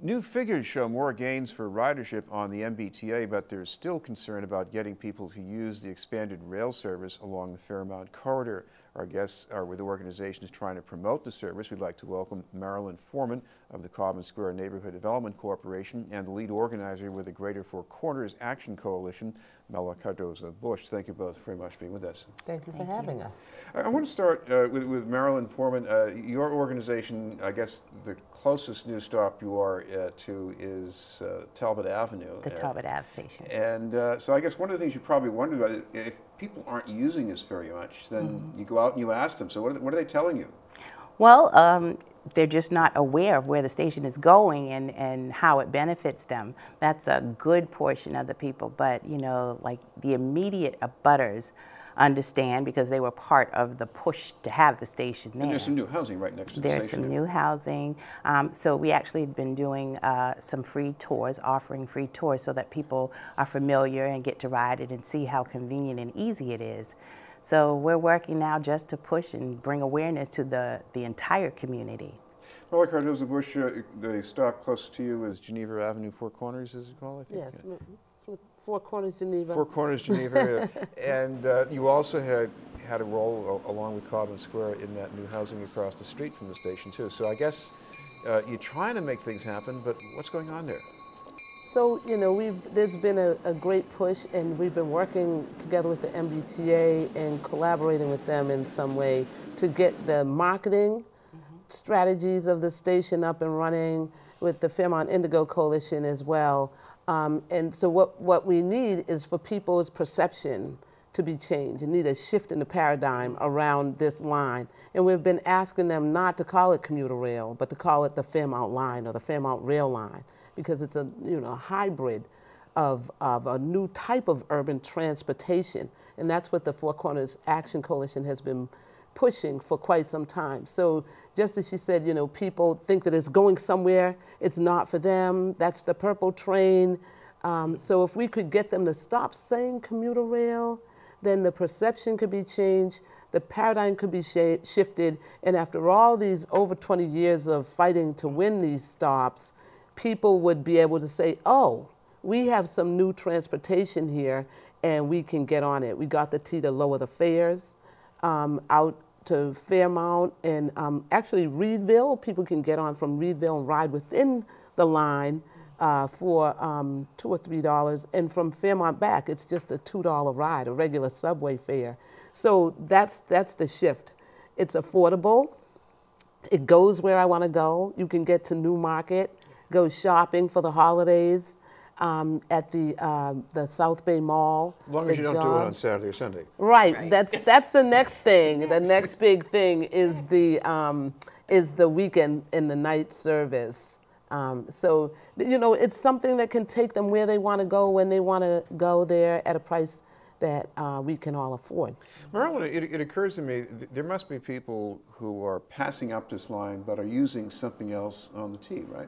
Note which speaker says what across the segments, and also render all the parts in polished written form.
Speaker 1: New figures show more gains for ridership on the MBTA, but there's still concern about getting people to use the expanded rail service along the Fairmount corridor. Our guests are with organizations trying to promote the service. We'd like to welcome Marilyn Forman of the Common Square Neighborhood Development Corporation and the lead organizer with the Greater Four Corners Action Coalition, Mela, Cardosa-Bush. Thank you both very much for being with us.
Speaker 2: Thank you for having us.
Speaker 1: I want to start with Marilyn Forman. Your organization, I guess the closest new stop you are to is Talbot Avenue.
Speaker 3: The Talbot Ave station.
Speaker 1: And so I guess one of the things you probably wondered about, if people aren't using this very much, then you go out and you ask them. So what are they telling you?
Speaker 3: Well, they're just not aware of where the station is going and how it benefits them. That's a good portion of the people, but you know, like the immediate abutters understand because they were part of the push to have the station there.
Speaker 1: And there's some new housing right next to the station.
Speaker 3: There's some new housing. So we actually have been doing some free tours, offering free tours so that people are familiar and get to ride it and see how convenient and easy it is. So we're working now just to push and bring awareness to the entire community.
Speaker 1: Well, Cardosa-Bush, the stop close to you is Geneva Avenue, Four Corners, is it called? I think?
Speaker 2: Yes, Four Corners, Geneva.
Speaker 1: Four Corners, Geneva. And you also had a role along with Common Square in that new housing across the street from the station, too. So I guess you're trying to make things happen, but what's going on there?
Speaker 2: So, you know, there's been a great push, and we've been working together with the MBTA and collaborating with them in some way to get the marketing strategies of the station up and running with the Fairmount Indigo Coalition as well. And so what we need is for people's perception to be changed. You need a shift in the paradigm around this line. And we've been asking them not to call it commuter rail, but to call it the Fairmount Line or the Fairmount Rail Line, because it's a hybrid of a new type of urban transportation. And that's what the Four Corners Action Coalition has been pushing for quite some time. So just as she said, you know, people think that it's going somewhere, it's not for them, that's the purple train. So if we could get them to stop saying commuter rail, then the perception could be changed, the paradigm could be shifted, and after all these over 20 years of fighting to win these stops, people would be able to say, oh, we have some new transportation here and we can get on it. We got the T to lower the fares out to Fairmount, and actually Reedville, people can get on from Reedville and ride within the line for $2 or $3, and from Fairmount back, it's just a $2 ride, a regular subway fare. So that's the shift. It's affordable. It goes where I want to go. You can get to Newmarket, go shopping for the holidays at the South Bay Mall.
Speaker 1: As long as you don't do it on Saturday or Sunday.
Speaker 2: Right. That's the next thing. The next big thing is the weekend and the night service. So, you know, it's something that can take them where they want to go when they want to go there at a price that we can all afford.
Speaker 1: Marilyn, it occurs to me there must be people who are passing up this line but are using something else on the T, right?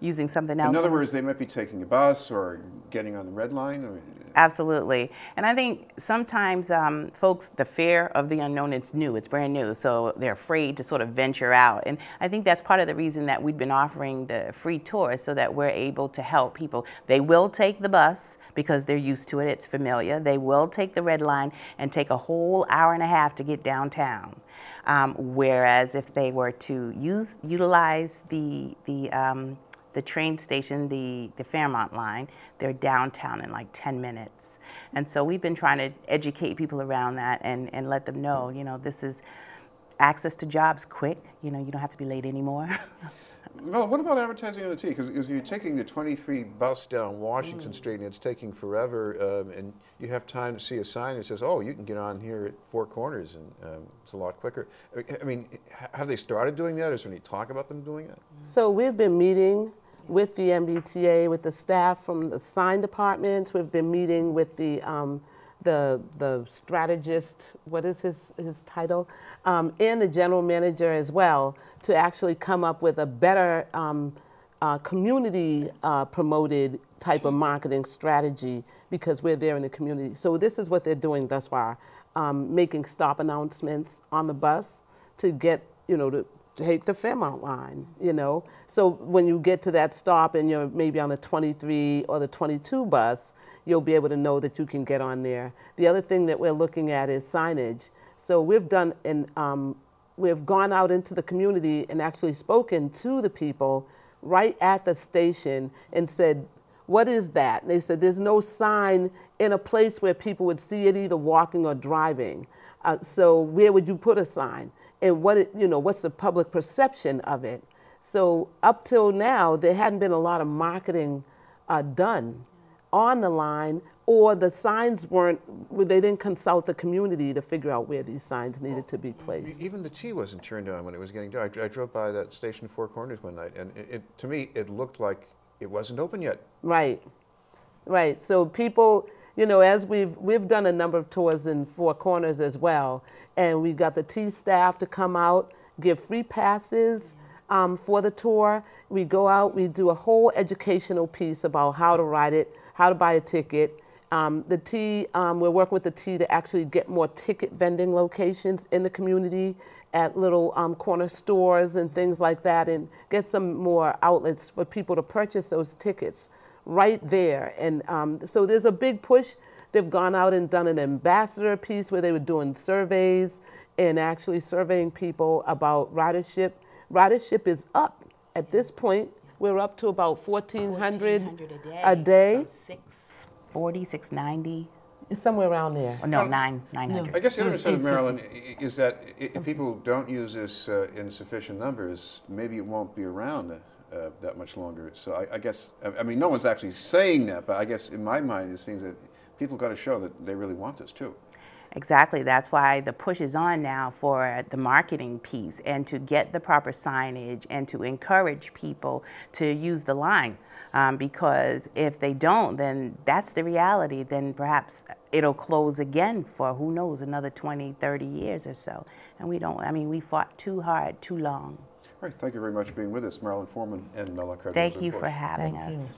Speaker 3: Using something else.
Speaker 1: In other words, they might be taking a bus or getting on the red line. Or...
Speaker 3: Absolutely. And I think sometimes folks, the fear of the unknown, it's new, it's brand new, so they're afraid to sort of venture out. And I think that's part of the reason that we've been offering the free tours, so that we're able to help people. They will take the bus because they're used to it, it's familiar. They will take the red line and take a whole hour and a half to get downtown. Whereas if they were to utilize the train station, the Fairmount Line, they're downtown in like 10 minutes. And so we've been trying to educate people around that and let them know, you know, this is access to jobs quick. You know, you don't have to be late anymore.
Speaker 1: Well, what about advertising on the T? Because you're taking the 23 bus down Washington Street and it's taking forever, and you have time to see a sign that says, oh, you can get on here at Four Corners, and it's a lot quicker. I mean, have they started doing that? Is there any talk about them doing it?
Speaker 2: So we've been meeting with the MBTA, with the staff from the sign departments. We've been meeting with the strategist, what is his title, and the general manager as well, to actually come up with a better community promoted type of marketing strategy, because we're there in the community. So this is what they're doing thus far, making stop announcements on the bus to get, you know, take the Fairmount Line, you know. So when you get to that stop and you're maybe on the 23 or the 22 bus, you'll be able to know that you can get on there. The other thing that we're looking at is signage. So we've done, we've gone out into the community and actually spoken to the people right at the station and said, what is that? And they said, there's no sign in a place where people would see it either walking or driving. So where would you put a sign? And what's the public perception of it? So up till now, there hadn't been a lot of marketing done on the line, or the signs they didn't consult the community to figure out where these signs needed to be placed.
Speaker 1: Even the T wasn't turned on when it was getting dark. I drove by that station Four Corners one night, and to me, it looked like it wasn't open yet.
Speaker 2: Right, right. So people, as we've done a number of tours in Four Corners as well, and we got the T staff to come out, give free passes for the tour. We go out, we do a whole educational piece about how to ride it, how to buy a ticket. The T, we're working with the T to actually get more ticket vending locations in the community at little corner stores and things like that, and get some more outlets for people to purchase those tickets right there. And so there's a big push. They've gone out and done an ambassador piece where they were doing surveys and actually surveying people about ridership. Ridership is up at this point. We're up to about 1,400 a day.
Speaker 3: 640, 690.
Speaker 2: It's somewhere around there.
Speaker 3: Oh, no, 900.
Speaker 1: I guess the other side of Marilyn is that if people don't use this in sufficient numbers, maybe it won't be around that much longer. So I guess, I mean, no one's actually saying that, but I guess in my mind, it seems that people got to show that they really want this too.
Speaker 3: Exactly. That's why the push is on now for the marketing piece and to get the proper signage and to encourage people to use the line. Because if they don't, then that's the reality. Then perhaps it'll close again for, who knows, another 20, 30 years or so. And we fought too hard, too long.
Speaker 1: All right. Thank you very much for being with us, Marilyn Forman and Mela Cardosa-Bush.
Speaker 3: Thank you for having us.
Speaker 2: Thank you.